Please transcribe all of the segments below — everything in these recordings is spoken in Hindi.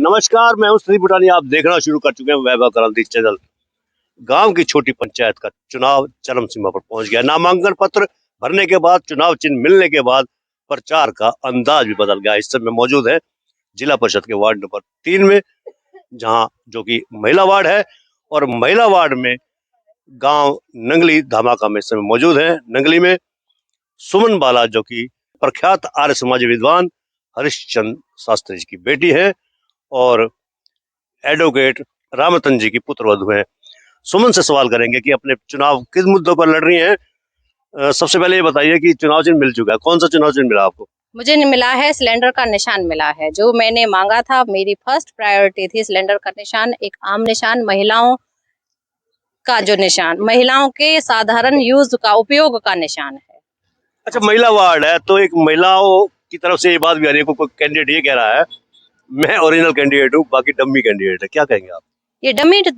नमस्कार, मैं हूं श्री बुटानी। आप देखना शुरू कर चुके हैं वैभव क्रांति चैनल। गांव की छोटी पंचायत का चुनाव चरम सीमा पर पहुंच गया। नामांकन पत्र भरने के बाद, चुनाव चिन्ह मिलने के बाद प्रचार का अंदाज भी बदल गया। इस समय मौजूद है जिला परिषद के वार्ड नंबर 3 में, जहां जो कि महिला वार्ड है, और महिला वार्ड में गांव नंगली धामाका में इस समय मौजूद है। नंगली में सुमन बाला, जो कि प्रख्यात आर्य समाजी विद्वान हरिश्चंद्र शास्त्री जी की बेटी है और एडवोकेट रामतन जी की पुत्रवधू है। सुमन से सवाल करेंगे कि अपने चुनाव किस मुद्दों पर लड़ रही हैं। सबसे पहले ये बताइए कि चुनाव चिन्ह मिल चुका है, कौन सा चुनाव चिन्ह मिला आपको? मुझे मिला है सिलेंडर का निशान मिला है, जो मैंने मांगा था। मेरी फर्स्ट प्रायोरिटी थी सिलेंडर का निशान, एक आम निशान, महिलाओं का जो निशान, महिलाओं के साधारण यूज का उपयोग का निशान है। अच्छा, महिला वार्ड है तो एक महिलाओं की तरफ से ये बात भी आ रही है, कोई कैंडिडेट ये कह रहा है मैं ओरिजिनल कैंडिडेट हूँ, बाकी डम्मी कैंडिडेट है। क्या कहेंगे आप? ये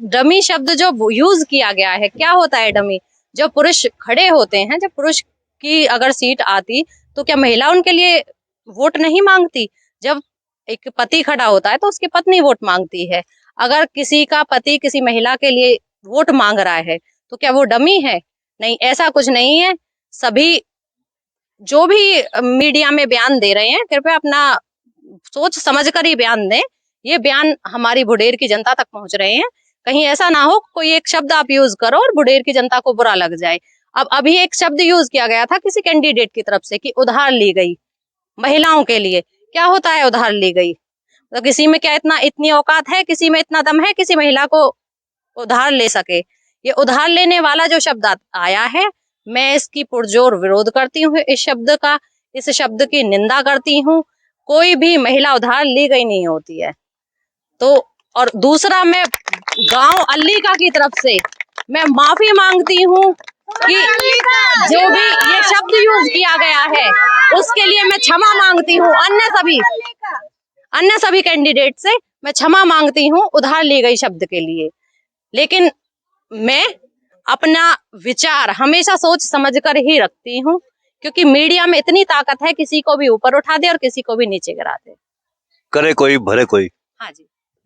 डमी शब्द जो यूज किया गया है, क्या होता है डमी? जो पुरुष खड़े होते हैं, जब पुरुष की अगर सीट आती तो क्या महिला उनके लिए वोट नहीं मांगती? जब एक पति खड़ा होता है तो उसकी पत्नी वोट मांगती है। अगर किसी का पति किसी महिला के लिए वोट मांग रहा है तो क्या वो डमी है? नहीं, ऐसा कुछ नहीं है। सभी जो भी मीडिया में बयान दे रहे हैं, कृपया अपना सोच समझ कर ही बयान दें। ये बयान हमारी बुडेर की जनता तक पहुंच रहे हैं। कहीं ऐसा ना हो कोई एक शब्द आप यूज करो और बुडेर की जनता को बुरा लग जाए। अब अभी एक शब्द यूज किया गया था किसी कैंडिडेट की तरफ से कि उधार ली गई महिलाओं के लिए। क्या होता है उधार ली गई? तो किसी में क्या इतनी औकात है, किसी में इतना दम है किसी महिला को उधार ले सके? ये उधार लेने वाला जो शब्द आया है, मैं इसकी पुरजोर विरोध करती हूँ। इस शब्द की निंदा करती हूँ। कोई भी महिला उधार ली गई नहीं होती है। तो और दूसरा, मैं गांव अल्लीका की तरफ से मैं माफी मांगती हूँ कि जो भी ये शब्द यूज किया गया है उसके लिए मैं क्षमा मांगती हूँ। अन्य सभी कैंडिडेट से मैं क्षमा मांगती हूँ उधार ली गई शब्द के लिए। लेकिन मैं अपना विचार हमेशा सोच समझकर ही रखती हूँ, क्योंकि मीडिया में इतनी ताकत है, किसी को भी ऊपर उठा दे और किसी को भी नीचे गिरा दे। करे कोई भरे कोई। हाँ जी,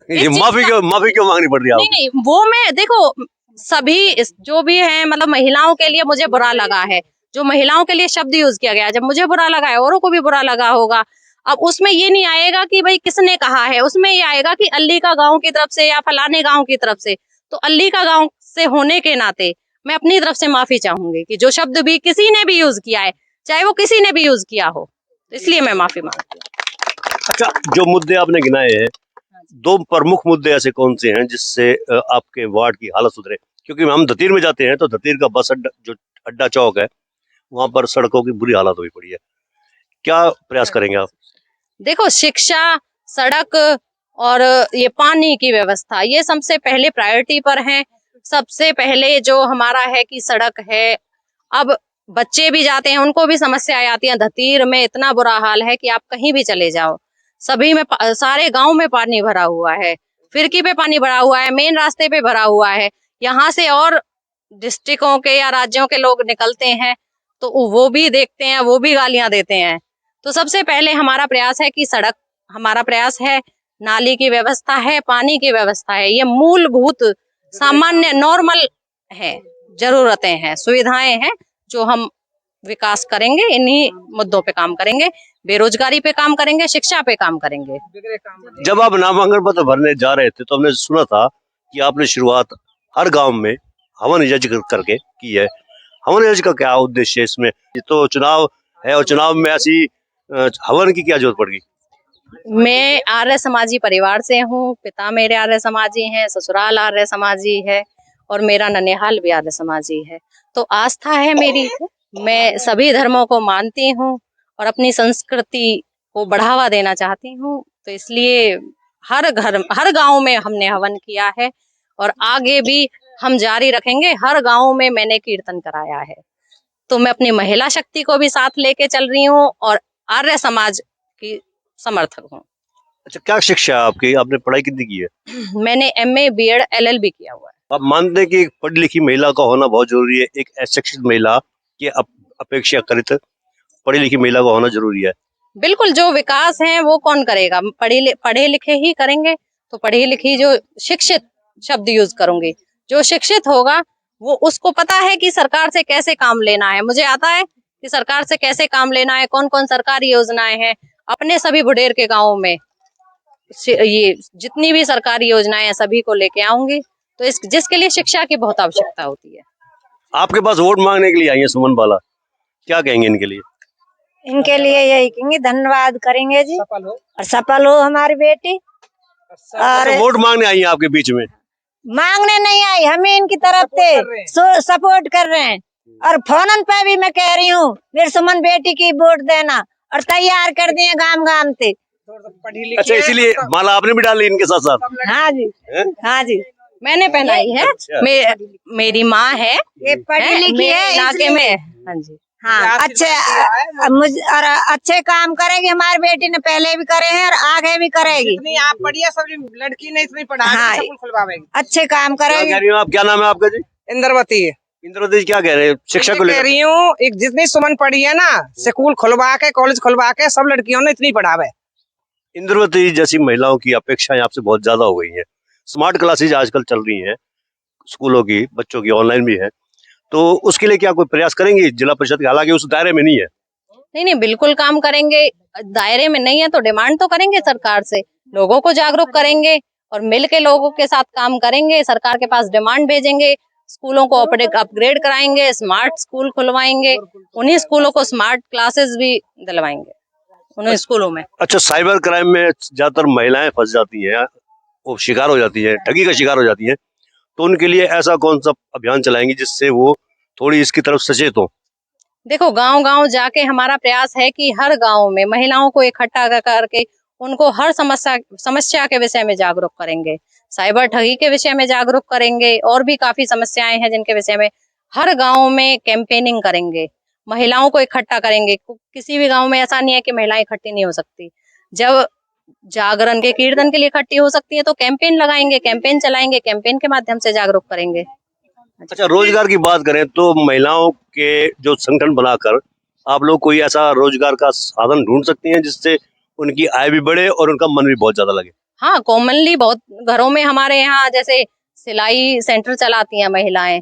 ये माफी क्यों मांगनी पड़ रही है? नहीं, वो मैं देखो, सभी जो भी है, मतलब महिलाओं के लिए मुझे बुरा लगा है। जो महिलाओं के लिए शब्द यूज किया गया, जब मुझे बुरा लगा है औरों को भी बुरा लगा होगा। अब उसमें ये नहीं आएगा कि भाई किसने कहा है, उसमें ये आएगा कि अल्लीका गांव की तरफ से या फलाने गांव की तरफ से। तो अल्लीका गांव से होने के नाते मैं अपनी तरफ से माफी चाहूंगी कि जो शब्द भी किसी ने भी यूज किया है, चाहे वो किसी ने भी यूज किया हो, इसलिए मैं माफी मांगती हूँ। अच्छा, जो मुद्दे आपने गिनाए हैं, दो प्रमुख मुद्दे ऐसे कौन से हैं जिससे आपके वार्ड की हालत सुधरे? क्योंकि हम धतीर में जाते हैं तो धतीर का बस अड्डा, जो अड्डा चौक है, वहां पर सड़कों की बुरी हालत हुई पड़ी है। क्या प्रयास करेंगे आप? देखो, शिक्षा, सड़क और ये पानी की व्यवस्था, ये सबसे पहले प्रायोरिटी पर है। सबसे पहले जो हमारा है कि सड़क है। अब बच्चे भी जाते हैं, उनको भी समस्याएं आती हैं। धतीर में इतना बुरा हाल है कि आप कहीं भी चले जाओ, सभी में सारे गांव में पानी भरा हुआ है। फिरकी पे पानी भरा हुआ है, मेन रास्ते पे भरा हुआ है। यहाँ से और डिस्ट्रिक्टों के या राज्यों के लोग निकलते हैं तो वो भी देखते हैं, वो भी गालियां देते हैं। तो सबसे पहले हमारा प्रयास है कि सड़क, हमारा प्रयास है, नाली की व्यवस्था है, पानी की व्यवस्था है। ये मूलभूत सामान्य नॉर्मल है, जरूरतें हैं, सुविधाएं हैं, जो हम विकास करेंगे। इन्हीं मुद्दों पे काम करेंगे, बेरोजगारी पे काम करेंगे, शिक्षा पे काम करेंगे। जब आप नामांकन पत्र भरने जा रहे थे तो हमने सुना था कि आपने शुरुआत हर गांव में हवन यज्ञ करके की है। हवन यज्ञ का क्या उद्देश्य है इसमें? ये तो चुनाव है और चुनाव में ऐसी हवन की क्या जरूरत पड़ गई? मैं आर्य समाजी परिवार से हूँ। पिता मेरे आर्य समाजी हैं, ससुराल आर्य समाजी है और मेरा ननिहाल भी आर्य समाजी है। तो आस्था है मेरी, मैं सभी धर्मों को मानती हूँ और अपनी संस्कृति को बढ़ावा देना चाहती हूँ। तो इसलिए हर गांव में हमने हवन किया है और आगे भी हम जारी रखेंगे। हर गांव में मैंने कीर्तन कराया है। तो मैं अपनी महिला शक्ति को भी साथ लेके चल रही हूँ और आर्य समाज की समर्थक हूँ। अच्छा, क्या शिक्षा है आपकी? आपने पढ़ाई कितनी की है? मैंने MA BEd LLB किया हुआ है। आप मानते हैं कि एक पढ़ी लिखी महिला का होना बहुत जरूरी है? एक अशिक्षित महिला की अपेक्षाकृत पढ़ी लिखी महिला का होना जरूरी है? बिल्कुल, जो विकास है वो कौन करेगा? पढ़े लिखे ही करेंगे। तो पढ़ी लिखी जो शिक्षित शब्द यूज करूंगी। जो शिक्षित होगा वो उसको पता है कि सरकार से कैसे काम लेना है। मुझे आता है कि सरकार से कैसे काम लेना है, कौन कौन सरकारी योजनाएं हैं। अपने सभी बुढ़ेर के गाँव में ये जितनी भी सरकारी योजनाएं हैं सभी को लेके आऊंगी। तो इस जिसके लिए शिक्षा की बहुत आवश्यकता होती है। आपके पास वोट मांगने के लिए आई है सुमन बाला, क्या कहेंगे इनके लिए? इनके लिए यही कहेंगे, धन्यवाद करेंगे जी, और सफल हो हमारी बेटी। और अच्छा, वोट मांगने आई है आपके बीच में? मांगने नहीं आई, हमें इनकी तरफ से सपोर्ट कर रहे हैं। और फोनन पे भी मैं कह रही हूँ मेरी सुमन बेटी की वोट देना, और तैयार कर दिए गांव गांव से। अच्छा, इसीलिए माला आपने भी डाली इनके साथ साथ? हाँ जी, हाँ जी, मैंने पहनाई है। अच्छा। मेरी माँ है, ये पढ़ी लिखी है इलाके में। हाँ जी, हाँ, और अच्छे काम करेगी हमारी बेटी ने, पहले भी करे हैं और आगे भी करेगी। जितनी आप पढ़िए सब लड़की ने इतनी पढ़ा हाँ, स्कूल खुलवाएगी। अच्छे काम क्या करेगी। कह रही हो आप? क्या नाम है आपका जी? इंद्रवती है। इंद्रवती जी, क्या कह रहे हैं शिक्षा को कह लेकर? रही हूँ, एक जितनी सुमन पढ़ी है ना, स्कूल खुलवा के कॉलेज खुलवा के सब लड़कियों ने इतनी पढ़ावे। इंद्रवती जी जैसी महिलाओं की अपेक्षाएं आपसे बहुत ज्यादा हो गई हैं। स्मार्ट क्लासेज आजकल चल रही हैं स्कूलों की, बच्चों की ऑनलाइन भी है, तो उसके लिए क्या कोई प्रयास करेंगी जिला परिषद के? हालांकि उस दायरे में नहीं है। नहीं, बिल्कुल काम करेंगे। दायरे में नहीं है तो डिमांड तो करेंगे सरकार से, लोगों को जागरूक करेंगे और मिल के लोगों के साथ काम करेंगे। सरकार के पास डिमांड भेजेंगे, स्कूलों को अपग्रेड कराएंगे, स्मार्ट स्कूल खुलवाएंगे, उन्हीं स्कूलों को स्मार्ट क्लासेस भी दिलवाएंगे उन्हीं स्कूलों में। अच्छा, साइबर क्राइम में ज्यादातर महिलाएं फंस जाती हैं, वो शिकार हो जाती है, ठगी का शिकार हो जाती है, तो उनके लिए ऐसा कौन सा अभियान चलाएंगे जिससे वो थोड़ी इसकी तरफ सचेत हो? देखो, गांव गांव जाके हमारा प्रयास है कि हर गांव में महिलाओं को इकट्ठा करके उनको हर समस्या के विषय में जागरूक करेंगे। साइबर ठगी के विषय में जागरूक करेंगे, और भी काफी समस्याएं हैं जिनके विषय में हर गांव में कैंपेनिंग करेंगे। महिलाओं को इकट्ठा करेंगे। किसी भी गांव में ऐसा नहीं है कि महिलाएं इकट्ठी नहीं हो सकती। जब जागरण के कीर्तन के लिए इकट्ठी हो सकती है तो कैंपेन लगाएंगे, कैंपेन चलाएंगे, कैंपेन के माध्यम से जागरूक करेंगे। अच्छा, रोजगार की बात करें तो महिलाओं के जो संगठन बनाकर आप लोग कोई ऐसा रोजगार का साधन ढूंढ सकती हैं जिससे उनकी आय भी बढ़े और उनका मन भी बहुत ज्यादा लगे? हाँ, कॉमनली बहुत घरों में हमारे यहाँ जैसे सिलाई सेंटर चलाती हैं महिलाएं।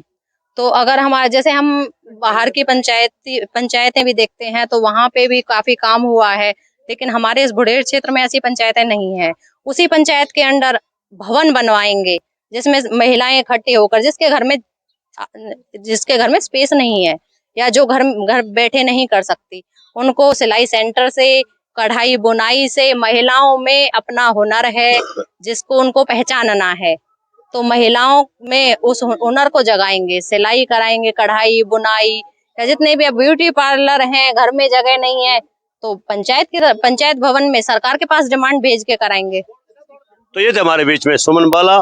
तो अगर हमारे जैसे हम बाहर की पंचायतें भी देखते हैं तो वहां पे भी काफी काम हुआ है, लेकिन हमारे इस बुढ़ेर क्षेत्र में ऐसी पंचायतें नहीं है। उसी पंचायत के अंडर भवन बनवाएंगे जिसमें महिलाएं इकट्ठी होकर, जिसके घर में स्पेस नहीं है या जो घर बैठे नहीं कर सकती, उनको सिलाई सेंटर से, कढ़ाई बुनाई से, महिलाओं में अपना हुनर है जिसको उनको पहचानना है, तो महिलाओं में उस हुनर को जगाएंगे, सिलाई कराएंगे, कढ़ाई बुनाई, या जितने भी ब्यूटी पार्लर हैं, घर में जगह नहीं है तो पंचायत भवन में सरकार के पास डिमांड भेज के कराएंगे। तो ये थे हमारे बीच में सुमन बाला।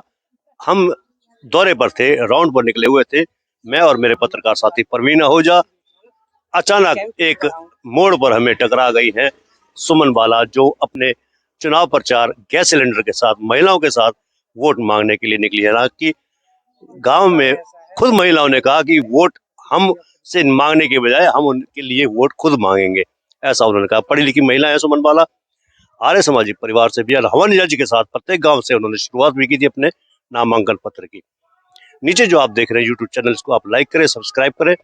हम दौरे पर थे, राउंड पर निकले हुए थे, मैं और मेरे पत्रकार साथी परवीन आहूजा। अचानक एक मोड़ पर हमें टकरा गई है सुमन बाला, जो अपने चुनाव प्रचार गैस सिलेंडर के साथ महिलाओं के साथ वोट मांगने के लिए निकली है। ना कि गांव में खुद महिलाओं ने कहा कि वोट हम से मांगने के बजाय हम उनके लिए वोट खुद मांगेंगे, ऐसा उन्होंने कहा। पढ़ी लिखी महिला है सुमन बाला, आर्य सामाजिक परिवार से भी, हवन यज्ञ के साथ प्रत्येक गांव से उन्होंने शुरुआत भी की थी अपने नामांकन पत्र की। नीचे जो आप देख रहे हैं यूट्यूब चैनल को आप लाइक करें, सब्सक्राइब करें,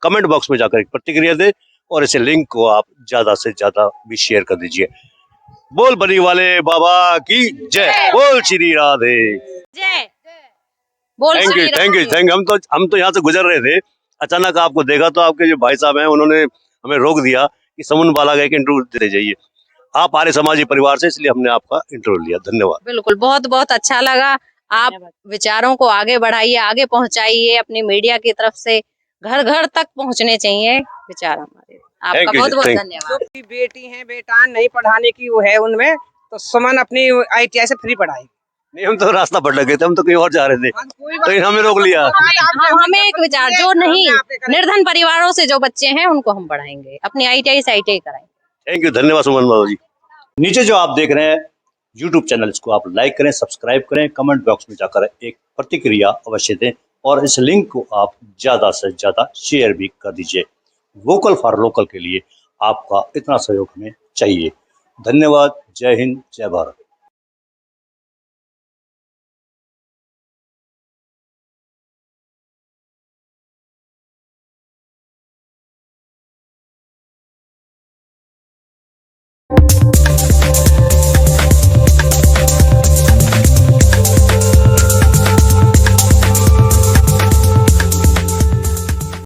कमेंट बॉक्स में जाकर एक प्रतिक्रिया दें और इसे लिंक को आप ज्यादा से ज्यादा भी शेयर कर दीजिए। बोल बनी वाले बाबा की जय, बोल श्री राधे जय, बोल thank you Shri thank you Radhe. Thank you. हम तो यहाँ से गुजर रहे थे, अचानक आपको देखा तो आपके जो भाई साहब हैं उन्होंने हमें रोक दिया कि सुमन बाला का एक इंटरव्यू दे जाइए। आप आर्य समाजी परिवार से, इसलिए हमने आपका इंटरव्यू लिया। धन्यवाद। बिल्कुल, बहुत बहुत अच्छा लगा। आप विचारों को आगे बढ़ाइए, आगे पहुंचाइए, अपनी मीडिया की तरफ से घर घर तक पहुंचने चाहिए विचार हमारे। आपका बहुत बहुत धन्यवाद। जो बेटी है बेटा नहीं पढ़ाने की वो है उनमें, तो सुमन अपनी ITI से फ्री पढ़ाई। नहीं, हम तो रास्ता भटक गए थे, हम तो कहीं और जा रहे थे, तो हमें रोक लिया। हमें एक विचार, जो नहीं निर्धन परिवारों से जो बच्चे हैं उनको हम पढ़ाएंगे, अपनी ITI से ITI कराएंगे। थैंक यू, धन्यवाद सुमन बाबू जी। नीचे जो आप देख रहे हैं यूट्यूब चैनल्स को आप लाइक करें, सब्सक्राइब करें, कमेंट बॉक्स में जाकर एक प्रतिक्रिया अवश्य दें और इस लिंक को आप ज्यादा से ज्यादा शेयर भी कर दीजिए। वोकल फॉर लोकल के लिए आपका इतना सहयोग हमें चाहिए। धन्यवाद। जय हिंद, जय भारत। है।